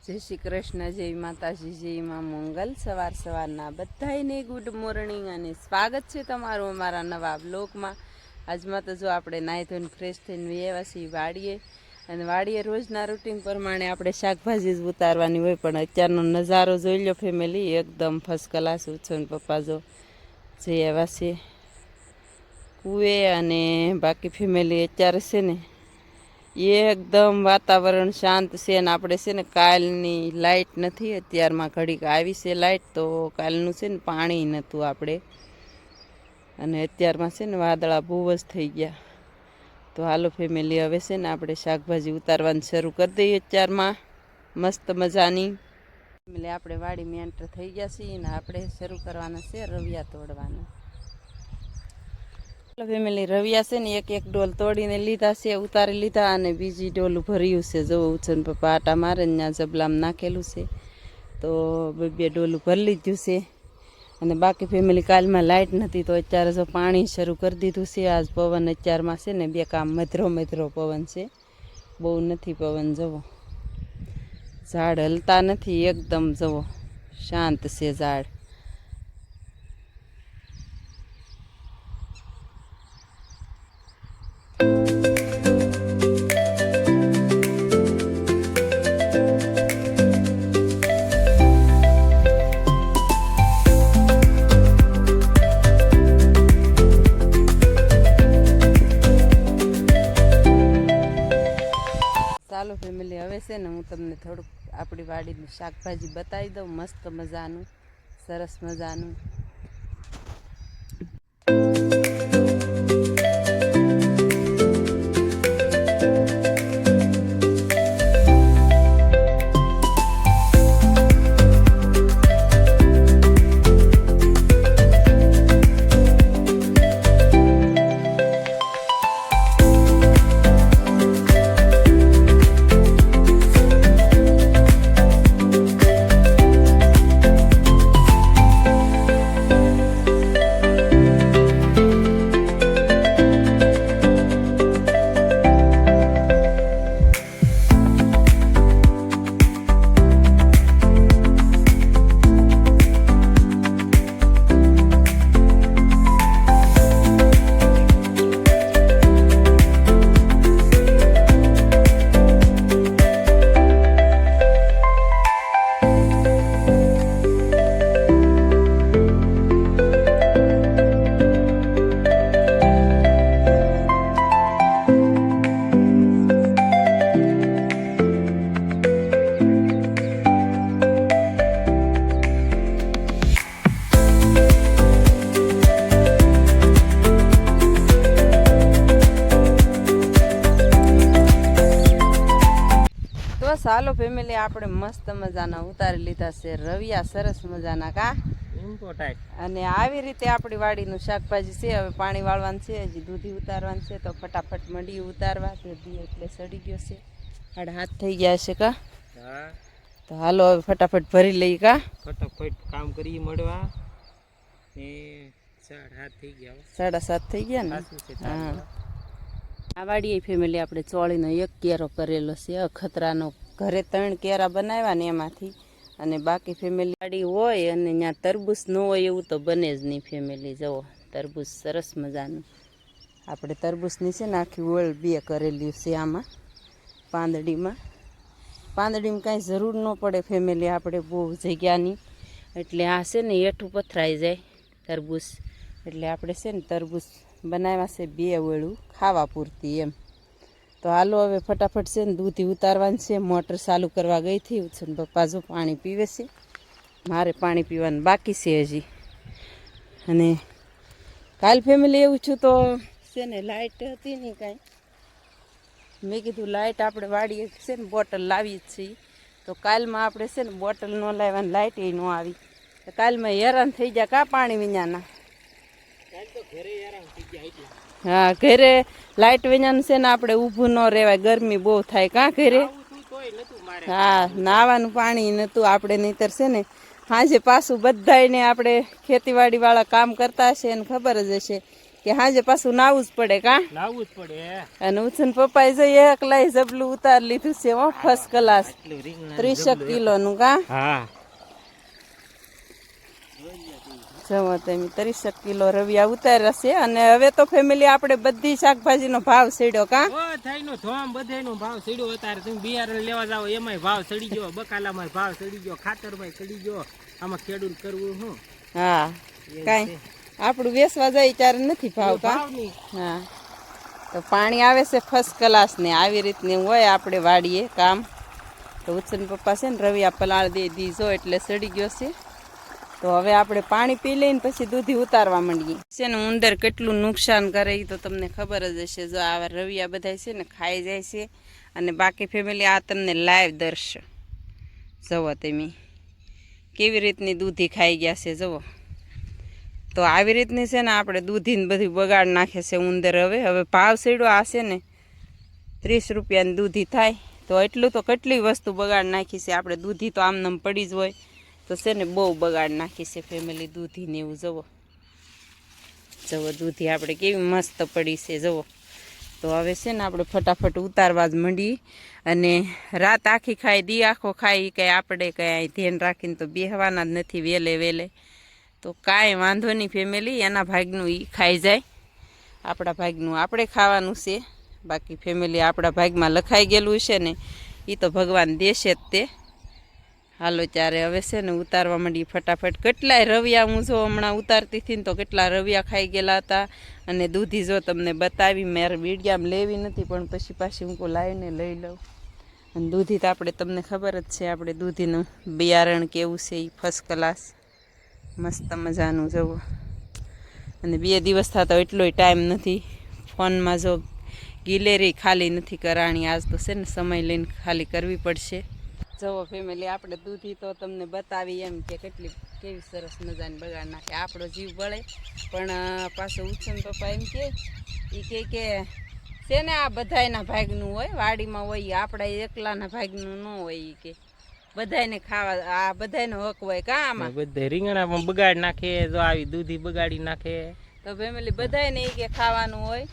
જય શ્રી કૃષ્ણ, જય માતાજી, જય માં મંગલ। સવારના બધાને ગુડ મોર્નિંગ અને સ્વાગત છે તમારું અમારા નવા બ્લોગમાં। આજમાં તો જો આપણે નાહી ધોઈને ફ્રેશ થઈને વ્યવા છીએ વાડીએ, અને વાડીએ રોજના રૂટીન પ્રમાણે આપણે શાકભાજી જ ઉતારવાની હોય, પણ અત્યારનો નજારો જોઈ લો ફેમિલી, એકદમ ફર્સ્ટ ક્લાસ। ઉછો ને પપ્પા જો જઈ આવ્યા છે કુએ, અને બાકી ફેમિલી અત્યારે છે ને એકદમ વાતાવરણ શાંત છે। ને આપણે છે ને કાલની લાઇટ નથી, અત્યારમાં ઘડીક આવી છે લાઇટ, તો કાલનું છે ને પાણી નહોતું આપણે, અને અત્યારમાં છે ને વાદળા બહુ જ થઈ ગયા। તો હાલો ફેમિલી, હવે છે ને આપણે શાકભાજી ઉતારવાનું શરૂ કરી દઈએ અત્યારમાં મસ્ત મજાની। ફેમિલી આપણે વાડીમાં એન્ટર થઈ ગયા છીએ ને આપણે શરૂ કરવાના છે રવિયા તોડવાના। ફેમિલી રવિયા છે ને એક ડોલ તોડીને લીધા છે, ઉતારી લીધા, અને બીજી ડોલું ભર્યું છે। જો ઉછન પપ્પા આટા મારે ને ત્યાં જબલામાં નાખેલું છે, તો બે ડોલું ભરી લીધું છે। અને બાકી ફેમિલી કાલમાં લાઇટ નથી, તો અત્યારે જો પાણી શરૂ કરી દીધું છે। આજ પવન અત્યારમાં છે ને બે કામ મધરો પવન છે, બહુ નથી પવન। જવો ઝાડ હલતા નથી, એકદમ જવો શાંત છે ઝાડ। ચાલો ફેમિલી, હવે છે ને હું તમને થોડુંક આપણી વાડીનું શાકભાજી બતાવી દઉં, મસ્ત મજાનું, સરસ મજાનું। ચાલો ફેમિલી, આપણે મસ્ત મજાના ઉતારી લીધા છે રવિયા, સરસ મજાના કા, અને આવી રીતે આપણી વાડીનું શાકભાજી છે। હવે પાણી વાળવાનું છે, હજી દૂધી ઉતારવાનું છે, તો ફટાફટ મંડી ઉતારવા, દૂધી એટલે સડી ગયો છે, 7:30 થઈ ગયા છે કા। તો હાલો હવે ફટાફટ ભરી લઈ કા, ફટાફટ કામ કરી મળવા ને 7:30 થઈ ગયા, 7:30 થઈ ગયા ને। હા, આ વાડીએ ફેમિલી આપણે ચોળીનો એક કેરો કરેલો છે, અખતરાનો, ઘરે 3 કેરા બનાવ્યા ને એમાંથી, અને બાકી ફેમિલી વાડી હોય અને ત્યાં તરબૂચ ન હોય એવું તો બને જ નહીં ફેમિલી। જુઓ તરબૂચ સરસ મજાનું, આપણે તરબૂચની છે ને આખી ઓળ 2 કરેલી છે આમાં પાંદડીમાં કાંઈ જરૂર ન પડે ફેમિલી આપણે બહુ જગ્યાની, એટલે આ છે ને હેઠું પથરાઈ જાય તરબૂચ, એટલે આપણે છે ને તરબૂચ બનાવ્યા છે 2 ઓળું ખાવા પૂરતી એમ। તો હાલો હવે ફટાફટ છે ને દૂધી ઉતારવાની છે, મોટર ચાલુ કરવા ગઈ હતી, ઉછન પપ્પા જો પાણી પીવે છે, મારે પાણી પીવાનું બાકી છે હજી। અને કાલ ફેમિલી એવું છું તો છે ને લાઇટ હતી નહીં કાંઈ, મેં કીધું લાઇટ આપણે વાડીએ છે ને બોટલ લાવી જ છીએ, તો કાલમાં આપણે છે ને બોટલ ન લાવવાની, લાઇટ એ ન આવી, તો કાલમાં હેરાન થઈ ગયા કા પાણી વિનાના। હા, ઘરે લાઇટ વિનાનું છે ને આપણે ઊભું ન રહેવાય, ગરમી બહુ થાય કા ઘરે। હા, નાવાનું પાણી નહોતું આપણે, નહીંતર છે ને સાંજે પાછું બધાને આપણે ખેતીવાડીવાળા કામ કરતા હશે એને ખબર જ હશે કે હાજે પાછું નાવું જ પડે કા લાવવું જ પડે. અને ઉછન પપ્પાએ જઈએ એકલાય જબલું ઉતાર લીધું છે હો ફર્સ્ટ ક્લાસ એટલું રીંગણા 30 કિલોનું કા હા જવો તમે 30 કિલો રવિયા ઉતાર્યા છે અને હવે તો ફેમિલી આપણે બધી શાકભાજીનો ભાવ સીડ્યો કા બધાયનો ધોમ બધાયનો ભાવ ચડ્યો. અત્યારે તમે બિયારણ લેવા જાવ એમાંય ભાવ ચડી ગયો, બકાલામાં ભાવ ચડી ગયો, ખાતરમાં ચડી ગયો. આમાં ખેડૂત કરવું શું? હા કાંઈ આપણું વેચવા જાય ત્યારે નથી ભાવ કા ભાવ નહીં. હા તો પાણી આવે છે ફર્સ્ટ ક્લાસ ને આવી રીતની હોય આપણે વાડીએ કામ. તો ઉત્સન પપ્પા છે ને રવિયા પલાળ દે દીજો એટલે સડી ગયો છે. તો હવે આપણે પાણી પી લઈને પછી દૂધી ઉતારવા માંડીએ છે ને. ઉંદર કેટલું નુકસાન કરે એ તો તમને ખબર જ હશે. જો આવા રવિયા બધા છે ને ખાઈ જાય છે. અને બાકી ફેમિલી આ તમને લાઈવ દર્શ જુઓ તમે કેવી રીતની દૂધી ખાઈ ગયા છે જુઓ. તો આવી રીતની છે ને આપણે દૂધીને બધું બગાડ નાખે છે ઉંદર. હવે ભાવ સીડો આ છે ને 30 રૂપિયાની દૂધી થાય તો એટલું તો કેટલી વસ્તુ બગાડ નાખી છે આપણે. દૂધી તો આમનામ પડી જ હોય તો છે ને બહુ બગાડ નાખી છે ફેમિલી દૂધીને એવું જુઓ. જુઓ દૂધી આપણે કેવી મસ્ત પડી છે જુઓ. તો હવે છે ને આપણે ફટાફટ ઉતારવા જ માંડીએ. અને રાત આખી ખાઈ દી આખો ખાઈ કંઈ આપણે કંઈ ધ્યાન રાખીને તો બેહવાના જ નથી વહેલે વહેલે. તો કાંઈ વાંધો નહીં ફેમિલી, એના ભાગનું એ ખાઈ જાય, આપણા ભાગનું આપણે ખાવાનું છે. બાકી ફેમિલી આપણા ભાગમાં લખાઈ ગયેલું છે ને એ તો ભગવાન દેશે જ તે. હાલો ત્યારે હવે છે ને ઉતારવા માંડી ફટાફટ. કેટલાય રવિયા હું જો હમણાં ઉતારતી હતી ને તો કેટલા રવિયા ખાઈ ગયેલા હતા. અને દૂધી જો તમને બતાવી મારે વિડીયામાં લેવી નથી પણ પછી પાછી હું લાવીને લઈ લઉં. અને દૂધી તો આપણે તમને ખબર જ છે આપણે દૂધીનું બિયારણ કેવું છે એ ફર્સ્ટ ક્લાસ મસ્ત મજાનું જવું. અને 2 દિવસ થતા એટલોય ટાઈમ નથી ફોનમાં. જો ગિલેરી ખાલી નથી કરાણી આજ તો છે ને સમય લઈને ખાલી કરવી પડશે. જુઓ ફેમિલી આપણે દૂધી તો તમને બતાવી એમ કે કેવી સરસ મજાની બગાડ નાખે. આપણો જીવ બળે પણ પાછો ઉછન પપ્પા એમ કે છે ને આ બધાયના ભાગનું હોય, વાડીમાં હોય, આપણા એકલાના ભાગનું ન હોય. એ કે બધાયને ખાવા આ બધાયનો હક હોય કા આમાં. બધા રીંગણામાં બગાડ નાખે, જો આવી દૂધી બગાડી નાખે. તો ફેમિલી બધાયને એ કે ખાવાનું હોય,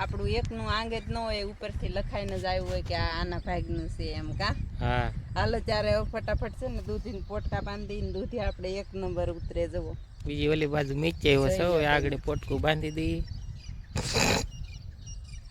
આપણું એકનું આંગે જ ન હોય. ઉપરથી લખાઈને જ આવ્યું હોય કે આ આના ભાગનું છે એમ કા. હા હાલો ત્યારે ફટાફટ છે ને દૂધીને પોટકા બાંધીને દૂધી આપણે 1 નંબર ઉતરે જવો. બીજી ઓલી બાજુ મીચે આગળ પોટકું બાંધી દઈ.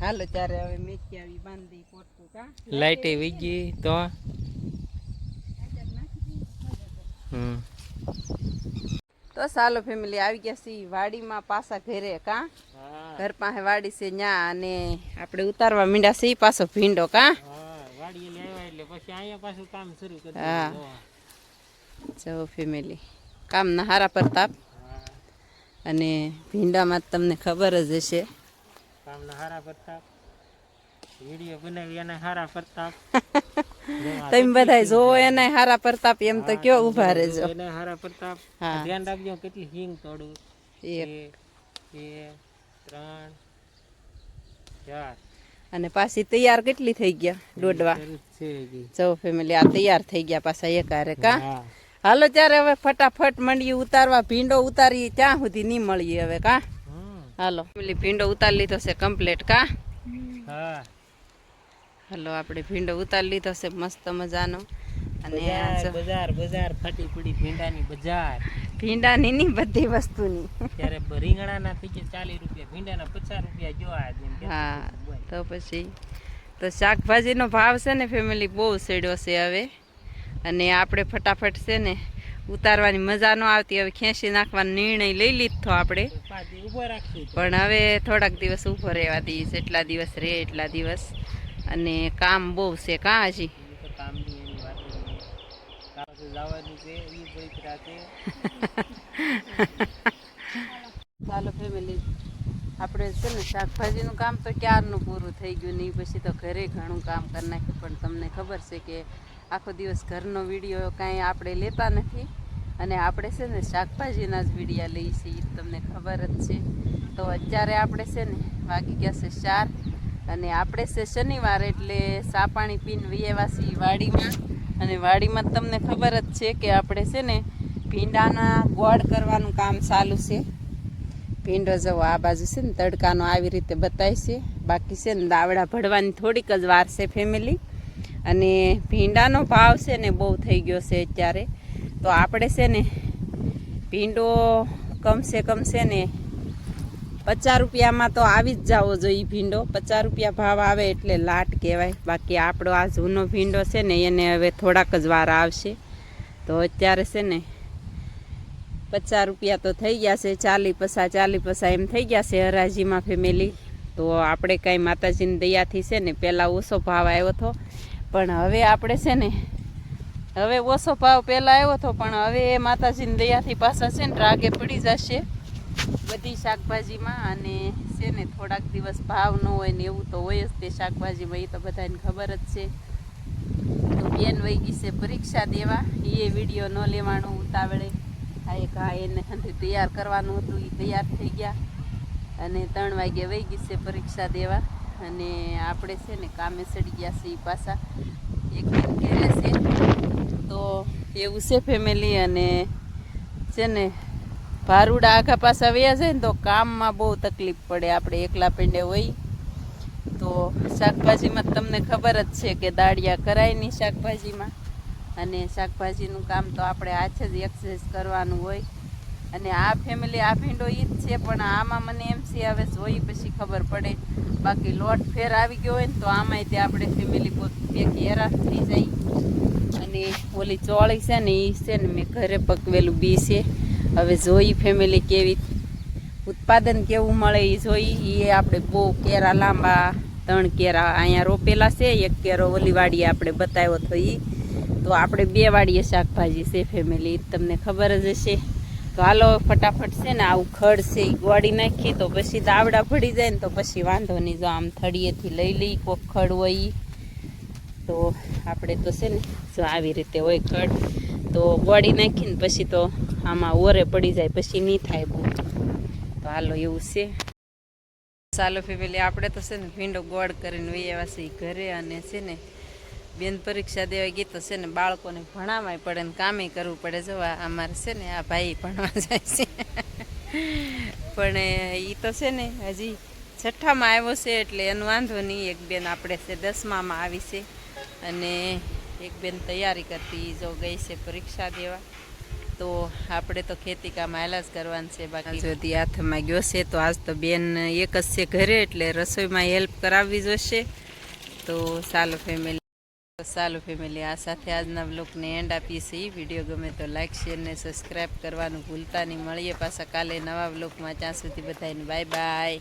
હાલો ત્યારે હવે મેથી આવી બાંધી પોટકું કા. લાઈટે વીજી તો તો ચાલો ફેમિલી આવી ગયા છીએ વાડીમાં પાછા ઘરે કા. ઘર પાસે વાડી છે ન્યા અને આપણે ઉતારવા મીંડા છે પાછો ભીંડો કા. હા જો ફેમિલી કામના હારા પ્રતાપ. અને ભીંડામાં તમને ખબર જ હશે કામના હારા પ્રતાપ. વિડીયો બનાવી એના હારા પ્રતાપ. તમે બધા જોવો એના હારા પ્રતાપ એમ તો કયો ઉભા રહેજો. એના હારા પ્રતાપ. હા ધ્યાન રાખજો કેટલી હિંગ તોડું. 1 2 3 4 અને પાછી તૈયાર કેટલી થઈ ગયા દોડવા. જો ફેમિલી આ તૈયાર થઈ ગયા પાછા એકારે કા. હાલો ત્યારે હવે ફટાફટ મંડીએ ઉતારવા. ભીંડો ઉતારી ત્યાં સુધી નહીં મળીએ હવે કા. હાલો ફેમિલી ભીંડો ઉતારી લીધો છે કમ્પ્લીટ કા. હા હાલો આપણે ભીંડો ઉતારી લીધો છે મસ્ત મજાનો. અને બજાર ફાટી પડી ભીંડાની બજાર. ભીંડાની નહીં બધી વસ્તુની. ત્યારે રીંગણાના થઈ ગયા 40 રૂપિયા, ભીંડાના 50 રૂપિયા જો આ. હા તો પછી તો શાકભાજીનો ભાવ છે ને ફેમિલી બહુ સેડ્યો છે હવે. અને આપણે ફટાફટ છે ને ઉતારવાની મજા ન આવતી. હવે ખેંચી નાખવાનો નિર્ણય લઈ લીધો આપણે. પણ હવે થોડાક દિવસ ઊભો રહેવા દઈએ. જેટલા દિવસ રહે એટલા દિવસ. અને કામ બહુ છે કા હજી. ચાલો ફેમિલી આપણે છે ને શાકભાજીનું કામ તો ક્યારનું પૂરું થઈ ગયું નહીં. પછી તો ઘરે ઘણું કામ કરી નાખ્યું. પણ તમને ખબર છે કે આખો દિવસ ઘરનો વિડીયો કાંઈ આપણે લેતા નથી. અને આપણે છે ને શાકભાજીના જ વિડીયા લઈએ છીએ તમને ખબર જ છે. તો અત્યારે આપણે છે ને વાગી ગયા છે 4 અને આપણે છે શનિવાર એટલે ચા પાણી પીને વયેવા છીએ વાડીમાં. અને વાડીમાં તમને ખબર જ છે કે આપણે છે ને ભીંડાના ગોળ કરવાનું કામ ચાલુ છે. ભીંડો જવો આ બાજુ છે ને તડકાનો આવી રીતે બતાય છે. બાકી છે ને દાવડા ભરવાની થોડીક જ વાર છે ફેમિલી. અને ભીંડાનો ભાવ છે ને બહુ થઈ ગયો છે અત્યારે. તો આપણે છે ને ભીંડો કમસે કમ છે ને 50 રૂપિયામાં તો આવી જ જવો જોઈએ. ભીંડો 50 રૂપિયા ભાવ આવે એટલે લાટ કહેવાય. બાકી આપણો આ જૂનો ભીંડો છે ને એને હવે થોડાક જ વાર આવશે. તો અત્યારે છે ને 50 રૂપિયા તો થઈ ગયા છે. 40 પૈસા એમ થઈ ગયા છે હરાજીમાં ફેમિલી. તો આપણે કાંઈ માતાજીની દયાથી છે ને પહેલાં ઓછો ભાવ આવ્યો હતો, પણ હવે આપણે છે ને હવે ઓછો ભાવ પહેલાં આવ્યો હતો, પણ હવે એ માતાજીની દયાથી પાછા છે ને રાગે પડી જશે બધી શાકભાજીમાં. અને છે ને થોડાક દિવસ ભાવ ન હોય ને એવું તો હોય જ તે શાકભાજીમાં, એ તો બધાને ખબર જ છે. તો બેન વહી ગઈ છે પરીક્ષા દેવા. એ વિડીયો ન લેવાનો ઉતાવળે. હા એને તૈયાર કરવાનું હતું, એ તૈયાર થઈ ગયા અને 3 વાગે વહી ગઈ છે પરીક્ષા દેવા. અને આપણે છે ને કામે ચડી ગયા છે એ પાછા એક દિન ઘેરે છે. તો એવું છે ફેમિલી. અને છે ને ભારુડા આખા પાછા વ્યા જાય ને તો કામમાં બહુ તકલીફ પડે. આપણે એકલા પેંડે હોય તો શાકભાજીમાં તમને ખબર જ છે કે દાળિયા કરાય નહીં શાકભાજીમાં. અને શાકભાજીનું કામ તો આપણે હાથે જ એક્સરસાઇઝ કરવાનું હોય. અને આ ફેમિલી આ ભીંડો ઈ જ છે, પણ આમાં મને એમ છે હવે જોઈ પછી ખબર પડે. બાકી લોટ ફેર આવી ગયો હોય ને તો આમાંય તે આપણે ફેમિલી એક હેરાન થઈ જાય. અને ઓલી ચોળી છે ને એ છે ને મેં ઘરે પકવેલું બી છે. હવે જોઈ ફેમિલી કેવી ઉત્પાદન કેવું મળે એ જોઈ. એ આપણે બહુ કેરા લાંબા 3 કેરા અહીંયા રોપેલા છે. 1 કેરો ઓલી વાડીએ આપણે બતાવ્યો હતો એ. તો આપણે 2 વાડીએ શાકભાજી છે ફેમિલી, તમને ખબર જ હશે. તો હાલો ફટાફટ છે ને આવું ખડ છે એ ગોળી નાખી તો પછી દાવડા ભળી જાય ને તો પછી વાંધો નહીં. જો આમ થળીએથી લઈ લઈ કોક ખડ હોય તો આપણે તો છે ને જો આવી રીતે હોય ખડ, તો ગોળી નાખીને પછી તો આમાં ઓરે પડી જાય, પછી નહીં થાય બહુ. તો હાલો એવું છે. ચાલો ફેમિલી આપણે તો છે ને ભીંડો ગોળ કરીને વહી આવ્યા છે ઘરે. અને છે ને બેન પરીક્ષા દેવા ગઈ તો છે ને બાળકોને ભણાવવાય પડે ને કામે કરવું પડે. જવા અમારે છે ને આ ભાઈ ભણવા જાય છે પણ એ તો છે ને હજી 6ઠામાં આવ્યો છે એટલે એનું વાંધો નહીં. એક બેન આપણે છે 10મામાં આવી છે અને એક બેન તૈયારી કરતી જો ગઈ છે પરીક્ષા દેવા. તો આપણે તો ખેતી કામ હાલા જ કરવાનું છે. બાકી જોતી હાથમાં ગયો છે તો આજ તો બેન એક જ છે ઘરે એટલે રસોઈમાં હેલ્પ કરાવવી જોશે. તો ચાલો ફેમિલી આ સાથે આજના બ્લોગને એન્ડ આપીએ છીએ. વિડીયો ગમે તો લાઇક શેર ને સબસ્ક્રાઈબ કરવાનું ભૂલતા નહીં. મળીએ પાછા કાલે નવા બ્લોગમાં. ત્યાં સુધી બધાને બાય બાય.